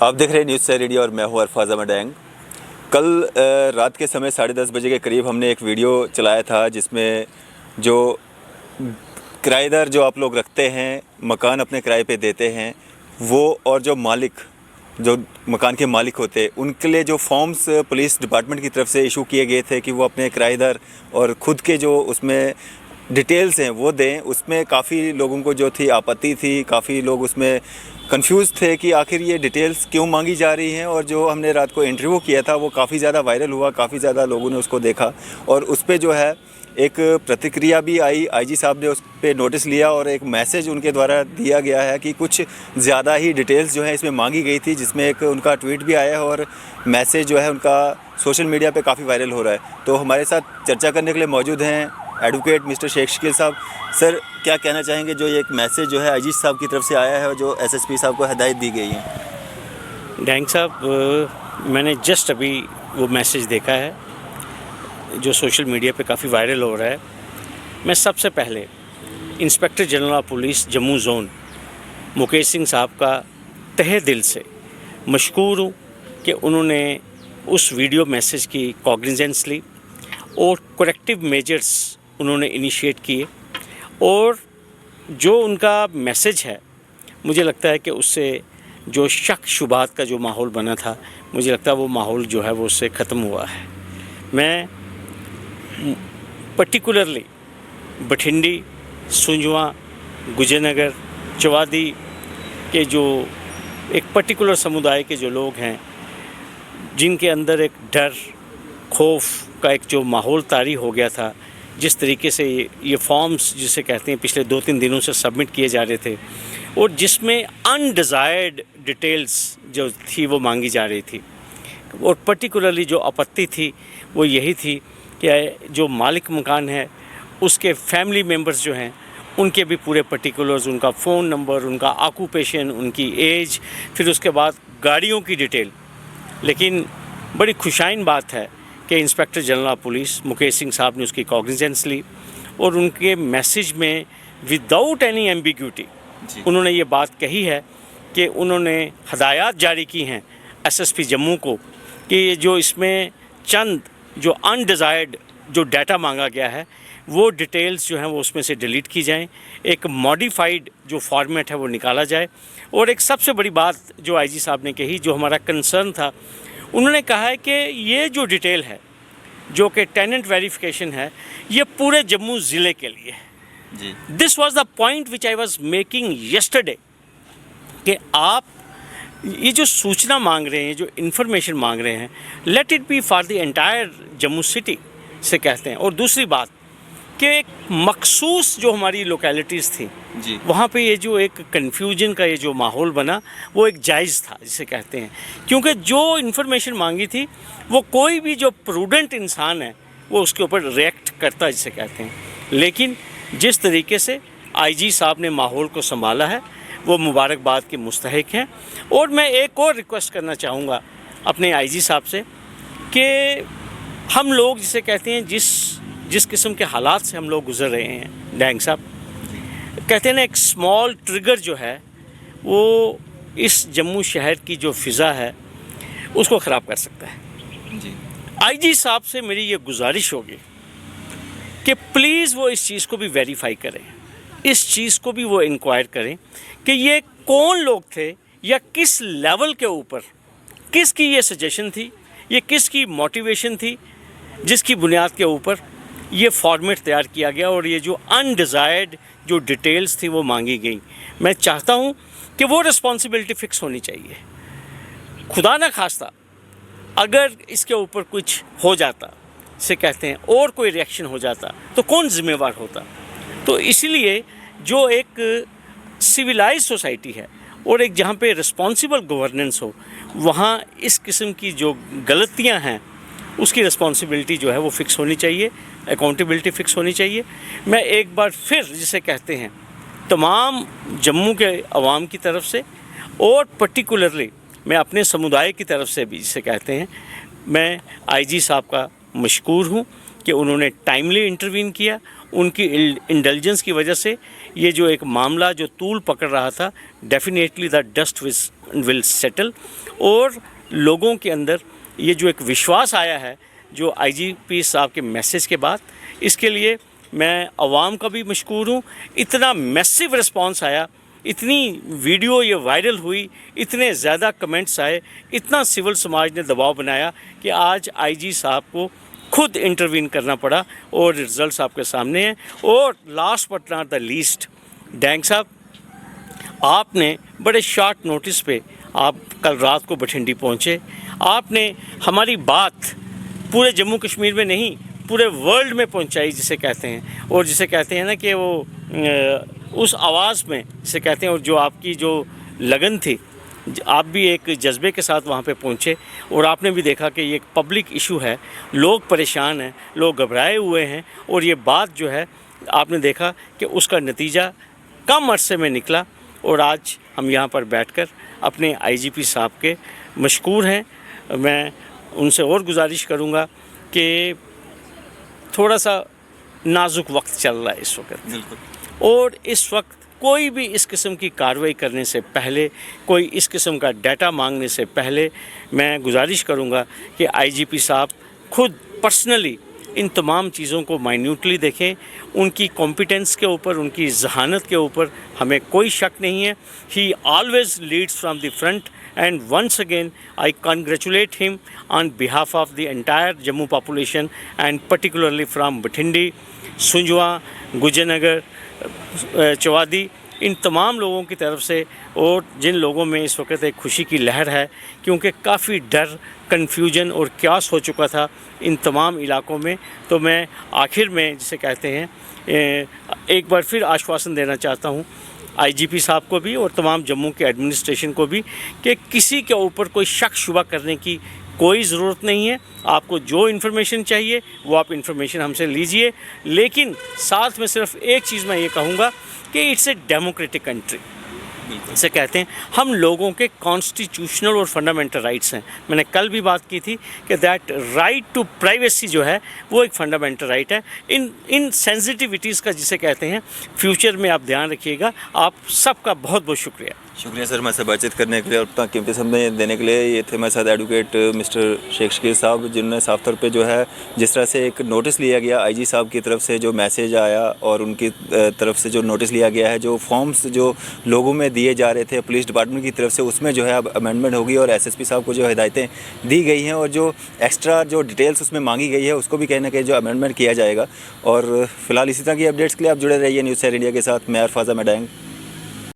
आप देख रहे हैं न्यूज़ से रेडियो और मैं हूं अरफाज अहमद डैंग। कल रात के समय 10:30 बजे के करीब हमने एक वीडियो चलाया था जिसमें जो किराएदार जो आप लोग रखते हैं, मकान अपने किराए पे देते हैं, वो और जो मकान के मालिक होते हैं, उनके लिए जो फॉर्म्स पुलिस डिपार्टमेंट की तरफ से इशू किए गए थे कि वो अपने किराएदार और ख़ुद के जो उसमें डिटेल्स हैं वो दें। उसमें काफ़ी लोगों को जो थी आपत्ति थी, काफ़ी लोग उसमें कंफ्यूज थे कि आखिर ये डिटेल्स क्यों मांगी जा रही हैं। और जो हमने रात को इंटरव्यू किया था वो काफ़ी ज़्यादा वायरल हुआ, काफ़ी ज़्यादा लोगों ने उसको देखा और उस पर जो है एक प्रतिक्रिया भी आई। आईजी साहब ने उस पर नोटिस लिया और एक मैसेज उनके द्वारा दिया गया है कि कुछ ज़्यादा ही डिटेल्स जो है इसमें मांगी गई थी, जिसमें एक उनका ट्वीट भी आया है और मैसेज जो है उनका सोशल मीडिया पे काफ़ी वायरल हो रहा है। तो हमारे साथ चर्चा करने के लिए मौजूद हैं एडवोकेट मिस्टर शेख शकील साहब। सर, क्या कहना चाहेंगे जो ये एक मैसेज जो है आईजी साहब की तरफ से आया है और जो एसएसपी साहब को हिदायत दी गई है? डैंग साहब, मैंने जस्ट अभी वो मैसेज देखा है जो सोशल मीडिया पे काफ़ी वायरल हो रहा है। मैं सबसे पहले inspector general of police Jammu zone Mukesh Singh साहब का तहे दिल से मशकूर हूँ कि उन्होंने उस वीडियो मैसेज की कॉग्निजेंस ली और करेक्टिव मेजर्स उन्होंने इनिशिएट किए। और जो उनका मैसेज है, मुझे लगता है कि उससे जो शक शुबात का जो माहौल बना था, मुझे लगता है वो माहौल जो है वो उससे ख़त्म हुआ है। मैं पर्टिकुलरली बठिंडी, सुंजवा, गुजरनगर, चवादी के जो एक पर्टिकुलर समुदाय के जो लोग हैं, जिनके अंदर एक डर खौफ का एक जो माहौल तारी हो गया था, जिस तरीके से ये फॉर्म्स जिसे कहते हैं पिछले 2-3 दिनों से सबमिट किए जा रहे थे और जिसमें अनडिज़ायर्ड डिटेल्स जो थी वो मांगी जा रही थी। और पर्टिकुलरली जो आपत्ति थी वो यही थी कि जो मालिक मकान है उसके फैमिली मेम्बर्स जो हैं उनके भी पूरे पर्टिकुलर्स, उनका फ़ोन नंबर, उनका ऑक्यूपेशन, उनकी एज, फिर उसके बाद गाड़ियों की डिटेल। लेकिन बड़ी खुशाइन बात है कि inspector general of police Mukesh Singh साहब ने उसकी कॉग्निजेंस ली और उनके मैसेज में विदाउट एनी एम्बिग्यूटी उन्होंने ये बात कही है कि उन्होंने हदायत जारी की हैं एसएसपी जम्मू को कि जो इसमें चंद जो अनडिज़ायर्ड जो डाटा मांगा गया है वो डिटेल्स जो हैं वो उसमें से डिलीट की जाएं, एक मॉडिफाइड जो फॉर्मेट है वो निकाला जाए। और एक सबसे बड़ी बात जो आईजी साहब ने कही, जो हमारा कंसर्न था, उन्होंने कहा है कि ये जो डिटेल है जो कि टेनेंट वेरिफिकेशन है, ये पूरे जम्मू ज़िले के लिए है। This was the point which I was making yesterday कि आप ये जो सूचना मांग रहे हैं, जो इन्फॉर्मेशन मांग रहे हैं, let it be for the entire Jammu city से कहते हैं। और दूसरी बात कि एक मखसूस जो हमारी लोकेलिटीज़ थी वहाँ पे ये जो एक कन्फ्यूजन का ये जो माहौल बना वो एक जायज़ था जिसे कहते हैं, क्योंकि जो इन्फॉर्मेशन मांगी थी वो कोई भी जो प्रूडेंट इंसान है वो उसके ऊपर रिएक्ट करता जिसे कहते हैं। लेकिन जिस तरीके से आईजी साहब ने माहौल को संभाला है वो मुबारकबाद के मुस्तहिक हैं। और मैं एक और रिक्वेस्ट करना चाहूँगा अपने आईजी साहब से कि हम लोग जिसे कहते हैं जिस किस्म के हालात से हम लोग गुज़र रहे हैं, डैंग साहब कहते हैं ना, एक स्मॉल ट्रिगर जो है वो इस जम्मू शहर की जो फ़िज़ा है उसको ख़राब कर सकता है। आईजी साहब से मेरी ये गुजारिश होगी कि प्लीज़ वो इस चीज़ को भी वेरीफाई करें, इस चीज़ को भी वो इंक्वायर करें कि ये कौन लोग थे या किस लेवल के ऊपर किसकी ये सजेशन थी, ये किसकी मोटिवेशन थी जिसकी बुनियाद के ऊपर ये फॉर्मेट तैयार किया गया और ये जो अनडिज़ायर्ड जो डिटेल्स थी वो मांगी गई। मैं चाहता हूँ कि वो रिस्पॉन्सिबिलिटी फ़िक्स होनी चाहिए। खुदा न खास्ता अगर इसके ऊपर कुछ हो जाता से कहते हैं और कोई रिएक्शन हो जाता तो कौन ज़िम्मेवार होता। तो इसीलिए जो एक सिविलाइज सोसाइटी है और एक जहाँ पे रिस्पॉन्सिबल गवर्नेंस हो, वहाँ इस किस्म की जो गलतियाँ हैं उसकी रिस्पॉन्सिबिलिटी जो है वो फ़िक्स होनी चाहिए, अकाउंटेबिलिटी फ़िक्स होनी चाहिए। मैं एक बार फिर जिसे कहते हैं तमाम जम्मू के अवाम की तरफ से और पर्टिकुलरली मैं अपने समुदाय की तरफ से भी जिसे कहते हैं, मैं आईजी साहब का मशकूर हूँ कि उन्होंने टाइमली इंटरवीन किया। उनकी इंटेलिजेंस की वजह से ये जो एक मामला जो तूल पकड़ रहा था, definitely the dust will settle. और लोगों के अंदर ये जो एक विश्वास आया है जो आईजीपी साहब के मैसेज के बाद, इसके लिए मैं अवाम का भी मशकूर हूँ। इतना मैसिव रिस्पांस आया, इतनी वीडियो ये वायरल हुई, इतने ज़्यादा कमेंट्स आए, इतना सिविल समाज ने दबाव बनाया कि आज आईजी साहब को खुद इंटरवीन करना पड़ा और रिजल्ट्स आपके सामने हैं। और last but not the least, dang साहब, आपने बड़े शॉर्ट नोटिस पे आप कल रात को बठिंडी पहुँचे। आपने हमारी बात पूरे जम्मू कश्मीर में नहीं, पूरे वर्ल्ड में पहुंचाई, जिसे कहते हैं, और जिसे कहते हैं ना कि वो उस आवाज़ में जिसे कहते हैं, और जो आपकी जो लगन थी, आप भी एक जज्बे के साथ वहाँ पे पहुँचे और आपने भी देखा कि ये एक पब्लिक इशू है, लोग परेशान हैं, लोग घबराए हुए हैं, और ये बात जो है आपने देखा कि उसका नतीजा कम अरसे में निकला। और आज हम यहाँ पर बैठकर अपने आईजीपी साहब के मशकूर हैं। मैं उनसे और गुजारिश करूँगा कि थोड़ा सा नाजुक वक्त चल रहा है इस वक्त, बिल्कुल, और इस वक्त कोई भी इस किस्म की कार्रवाई करने से पहले, कोई इस किस्म का डाटा मांगने से पहले, मैं गुजारिश करूंगा कि आईजीपी साहब खुद पर्सनली इन तमाम चीज़ों को माइन्यूटली देखें। उनकी कॉम्पिटेंस के ऊपर, उनकी जहानत के ऊपर हमें कोई शक नहीं है। ही always leads from the front, and once again I congratulate him on behalf of the entire Jammu population and particularly from Bhitindi, Sunjwa, Gujanagar, चवादी, इन तमाम लोगों की तरफ से, और जिन लोगों में इस वक्त एक खुशी की लहर है, क्योंकि काफ़ी डर, कन्फ्यूजन और क्यास हो चुका था इन तमाम इलाकों में। तो मैं आखिर में जिसे कहते हैं एक बार फिर आश्वासन देना चाहता हूँ आईजीपी साहब को भी और तमाम जम्मू के एडमिनिस्ट्रेशन को भी कि किसी के ऊपर कोई शक शुबा करने की कोई ज़रूरत नहीं है। आपको जो इन्फॉर्मेशन चाहिए वो आप इन्फॉर्मेशन हमसे लीजिए, लेकिन साथ में सिर्फ एक चीज़ मैं ये कहूँगा कि इट्स ए डेमोक्रेटिक कंट्री, इसे कहते हैं, हम लोगों के कॉन्स्टिट्यूशनल और फंडामेंटल राइट्स हैं। मैंने कल भी बात की थी कि दैट राइट टू प्राइवेसी जो है वो एक फंडामेंटल राइट है। इन सेंसिटिविटीज़ का जिसे कहते हैं, फ्यूचर में आप ध्यान रखिएगा। आप सबका बहुत बहुत शुक्रिया। शुक्रिया सर, हमारे साथ बातचीत करने के लिए और अपना कीमती समय देने के लिए। ये थे हमारे साथ एडवोकेट मिस्टर शेख शकील साहब, जिन्होंने साफ तौर पे जो है जिस तरह से एक नोटिस लिया गया आईजी साहब की तरफ से, जो मैसेज आया और उनकी तरफ से जो नोटिस लिया गया है, जो फॉर्म्स जो लोगों में दिए जा रहे थे पुलिस डिपार्टमेंट की तरफ से, उसमें जो है अब अमेंडमेंट होगी और एसएसपी साहब को जो हिदायतें दी गई हैं और जो एक्स्ट्रा जो डिटेल्स उसमें मांगी गई है उसको भी कहीं ना कहीं जो अमेंडमेंट किया जाएगा। और फिलहाल इसी तरह की अपडेट्स के लिए आप जुड़े रहिए न्यूज़ शहर इंडिया के साथ। मैं अरफाजा मैडैंग।